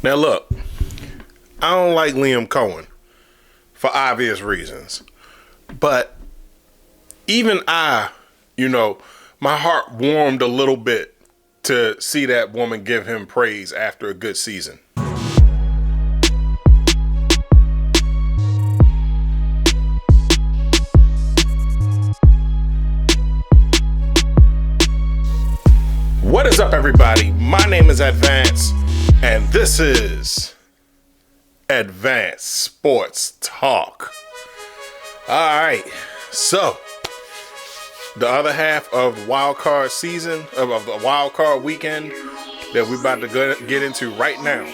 Now look, I don't like Liam Cohen for obvious reasons. But even my heart warmed a little bit to see that woman give him praise after a good season. What is up, everybody? My name is Advance, and this is Advance Sports Talk. All right, so the other half of wild card season, of the wild card weekend that we're about to get into right now.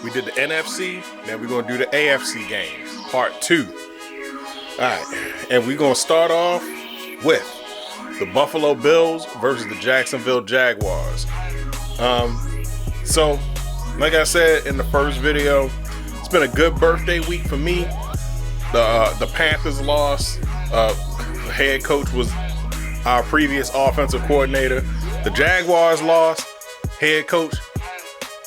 We did the NFC, then we're going to do the AFC games, part 2. All right, and we're going to start off with the Buffalo Bills versus the Jacksonville Jaguars. So, like I said in the first video, it's been a good birthday week for me. The Panthers lost. The head coach was our previous offensive coordinator. The Jaguars lost. Head coach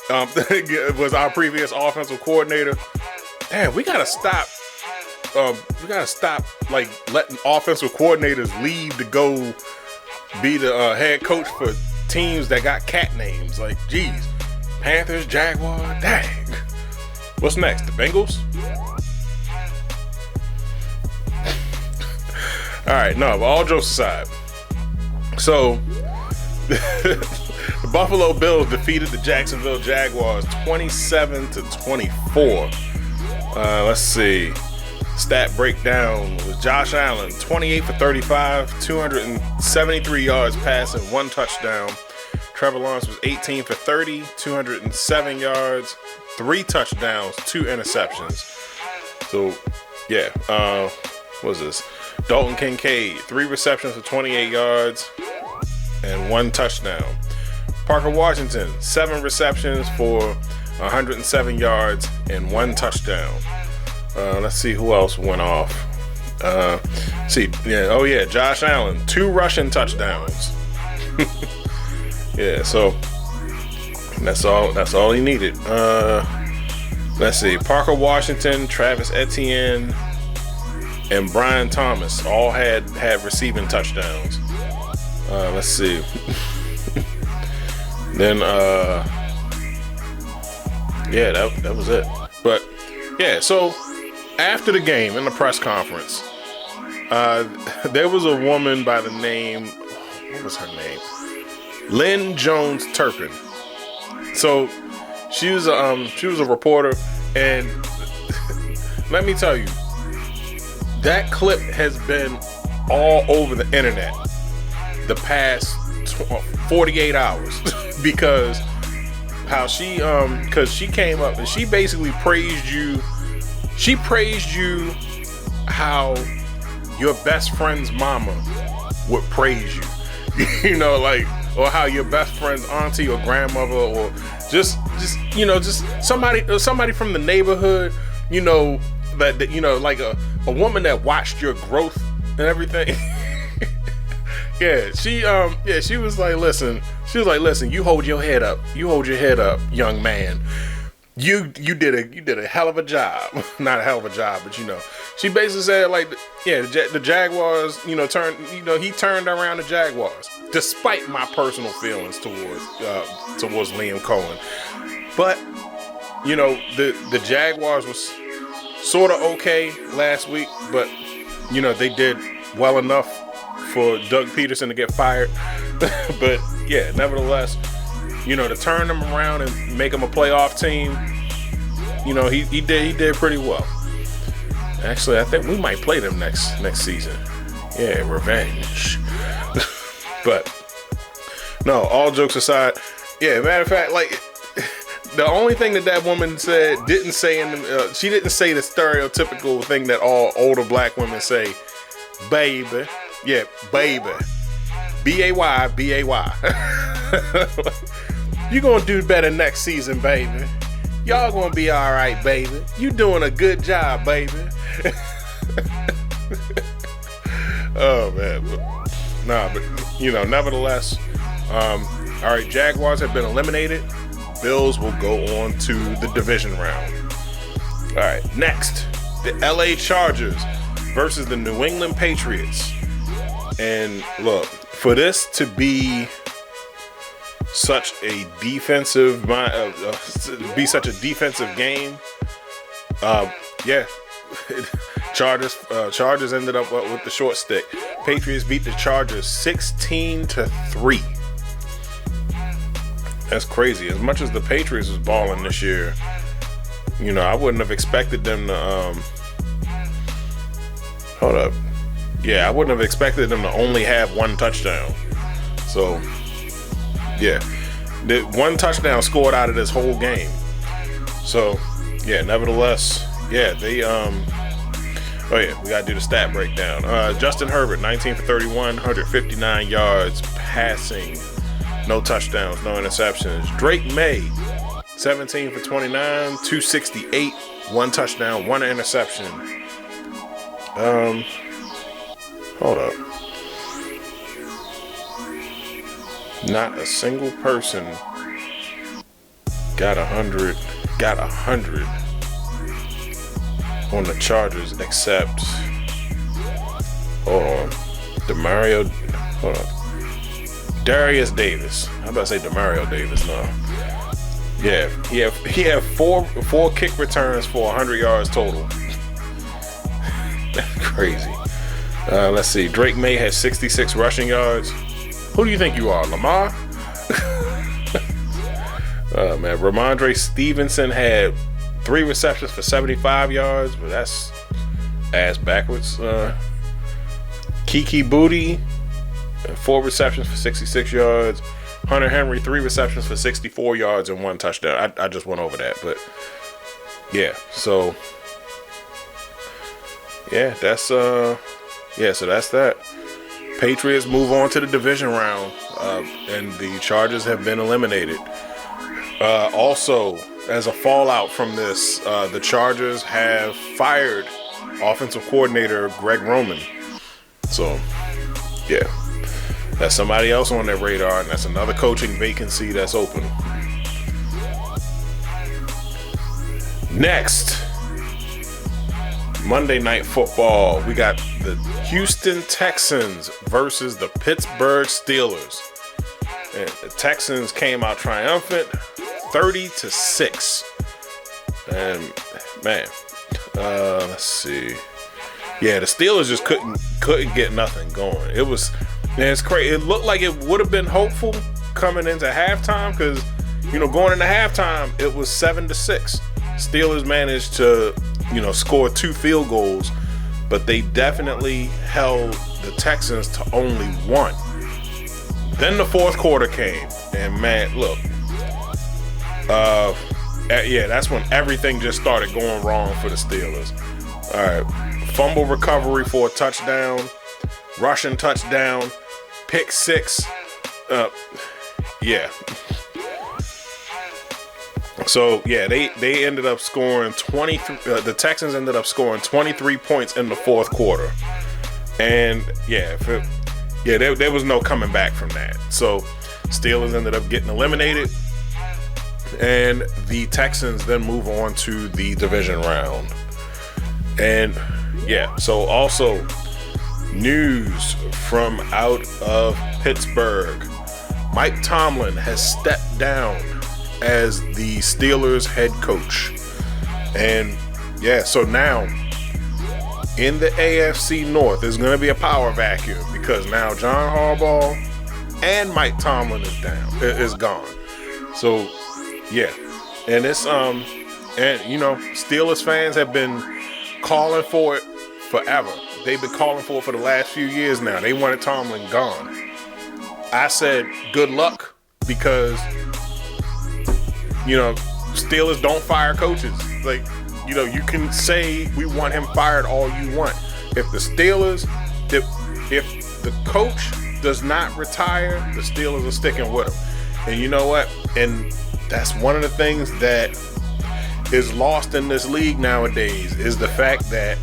was our previous offensive coordinator. Damn, we gotta stop. Like letting offensive coordinators leave to go be the head coach for teams that got cat names. Like, geez, Panthers, Jaguars, dang. What's next? The Bengals? All right, no, but all jokes aside. So, the Buffalo Bills defeated the Jacksonville Jaguars 27-24. Let's see. Stat breakdown was Josh Allen, 28 for 35, 273 yards passing, 1 touchdown. Trevor Lawrence was 18 for 30, 207 yards, 3 touchdowns, 2 interceptions. So, yeah, what was this? Dalton Kincaid, 3 receptions for 28 yards and 1 touchdown. Parker Washington, 7 receptions for 107 yards and 1 touchdown. Let's see who else went off. Josh Allen, 2 rushing touchdowns. Yeah, so that's all he needed. Let's see. Parker Washington, Travis Etienne, and Brian Thomas all had receiving touchdowns. Let's see. Then that was it. But yeah, so after the game in the press conference, there was a woman by the name, what was her name? Lynn Jones Turpin. So she was a reporter, and let me tell you, that clip has been all over the internet the past 48 hours because how she because she came up and she basically praised you. She praised you how your best friend's mama would praise you. You know, like, or how your best friend's auntie or grandmother or just somebody from the neighborhood, you know, that you know, like a woman that watched your growth and everything. She was like, listen, you hold your head up. You hold your head up, young man. You did a hell of a job. Not a hell of a job, but you know, she basically said like, the Jaguars, he turned around the Jaguars, despite my personal feelings towards Liam Cohen. But you know, the Jaguars was sort of okay last week, but you know, they did well enough for Doug Peterson to get fired. But yeah, nevertheless, you know, to turn them around and make them a playoff team, you know, he did pretty well. Actually, I think we might play them next season. Yeah, revenge. But no, all jokes aside, yeah. Matter of fact, like the only thing that woman didn't say she didn't say the stereotypical thing that all older black women say, baby. Yeah, baby. B-A-Y, B-A-Y. You gonna do better next season, baby. Y'all gonna be all right, baby. You doing a good job, baby. Oh man, but you know, nevertheless, all right. Jaguars have been eliminated. Bills will go on to the division round. All right, next, the LA Chargers versus the New England Patriots. And look, for this to be such a defensive game, yeah. Chargers ended up with the short stick. Patriots beat the Chargers 16-3. That's crazy. As much as the Patriots was balling this year, you know, I wouldn't have expected them to hold up. Yeah, I wouldn't have expected them to only have one touchdown. So, yeah, the one touchdown scored out of this whole game. So, yeah, nevertheless, yeah, they oh yeah, we gotta do the stat breakdown. Justin Herbert, 19 for 31, 159 yards passing, no touchdowns, no interceptions. Drake May, 17 for 29, 268, one touchdown, one interception. Hold up. Not a single person got 100 on the Chargers except, hold on, Darius Davis. I'm about to say Demario Davis. No. Yeah, he had four kick returns for 100 yards total. That's crazy. Let's see. Drake May has 66 rushing yards. Who do you think you are, Lamar? Man, Ramondre Stevenson had 3 receptions for 75 yards, but that's ass backwards. Kiki Booty, 4 receptions for 66 yards. Hunter Henry, 3 receptions for 64 yards and 1 touchdown. I just went over that, but yeah. So yeah, so that's that. Patriots move on to the division round, and the Chargers have been eliminated. Also, as a fallout from this, the Chargers have fired offensive coordinator Greg Roman. So, yeah, that's somebody else on their radar, and that's another coaching vacancy that's open. Next, Monday Night Football. We got the Houston Texans versus the Pittsburgh Steelers. And the Texans came out triumphant, 30-6. And man, let's see. Yeah, the Steelers just couldn't get nothing going. It's crazy. It looked like it would have been hopeful coming into halftime because, you know, going into halftime it was 7-6. Steelers managed to, you know, score 2 field goals, but they definitely held the Texans to only 1. Then the fourth quarter came, and man, look, yeah, that's when everything just started going wrong for the Steelers. All right, fumble recovery for a touchdown, rushing touchdown, pick 6. Yeah. So yeah, they ended up scoring 23. The Texans ended up scoring 23 points in the fourth quarter, and yeah, there was no coming back from that. So Steelers ended up getting eliminated, and the Texans then move on to the division round. And yeah, so also news from out of Pittsburgh: Mike Tomlin has stepped down as the Steelers head coach. And yeah, so now in the AFC North there's going to be a power vacuum because now John Harbaugh and Mike Tomlin is gone. So yeah, and it's and you know, Steelers fans have been calling for it forever. They've been calling for it for the last few years now. They wanted Tomlin gone. I said good luck because, you know, Steelers don't fire coaches. Like, you know, you can say we want him fired all you want. If the Steelers, if the coach does not retire, the Steelers are sticking with him. And you know what? And that's one of the things that is lost in this league nowadays is the fact that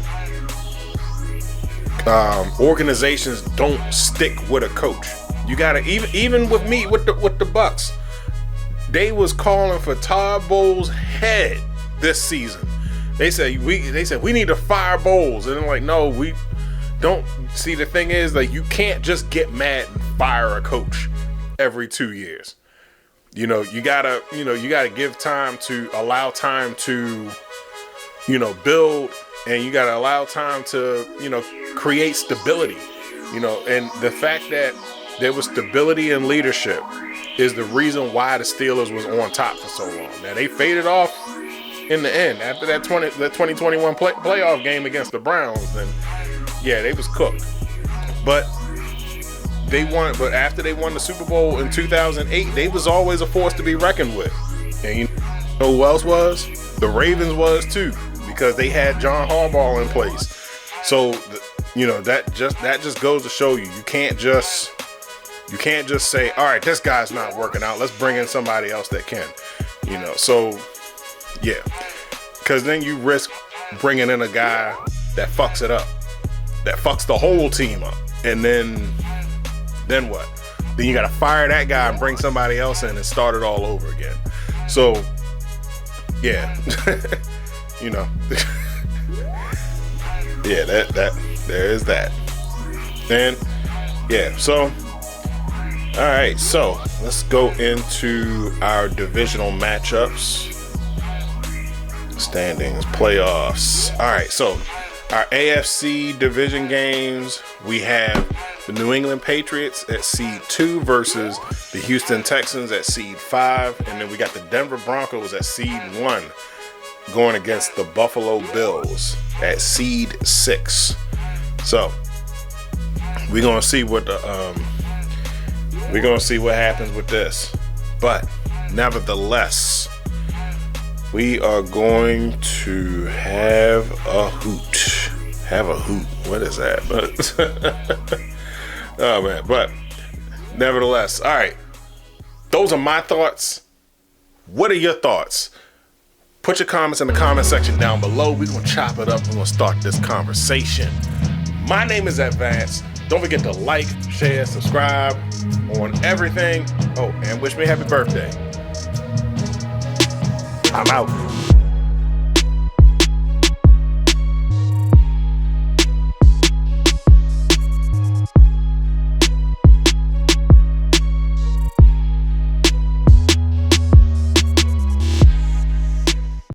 organizations don't stick with a coach. You gotta even with me with the Bucks. They was calling for Todd Bowles' head this season. They said we need to fire Bowles, and I'm like, no, we don't. See, the thing is, like, you can't just get mad and fire a coach every 2 years. You gotta give time to allow time to, build, and you gotta allow time to, create stability. And the fact that there was stability in leadership is the reason why the Steelers was on top for so long. Now, they faded off in the end after that 2021 playoff game against the Browns. Then, yeah, they was cooked. But they won. But after they won the Super Bowl in 2008, they was always a force to be reckoned with. And you know who else was? The Ravens was too, because they had John Harbaugh in place. So, that just goes to show you can't just say, all right, this guy's not working out, let's bring in somebody else that can. So yeah, because then you risk bringing in a guy that fucks it up, that fucks the whole team up, and then what? Then you got to fire that guy and bring somebody else in and start it all over again. So yeah, yeah, that there is that. And yeah, so all right, so let's go into our divisional matchups, standings, playoffs. All right, so our AFC division games, we have the New England Patriots at seed 2 versus the Houston Texans at seed 5, and then we got the Denver Broncos at seed 1 going against the Buffalo Bills at seed 6. So we're gonna see what happens with this. But nevertheless, we are going to have a hoot. What is that? Oh man, but nevertheless, all right. Those are my thoughts. What are your thoughts? Put your comments in the comment section down below. We're going to chop it up. We're going to start this conversation. My name is Advance. Don't forget to like, share, subscribe on everything. Oh, and wish me a happy birthday. I'm out.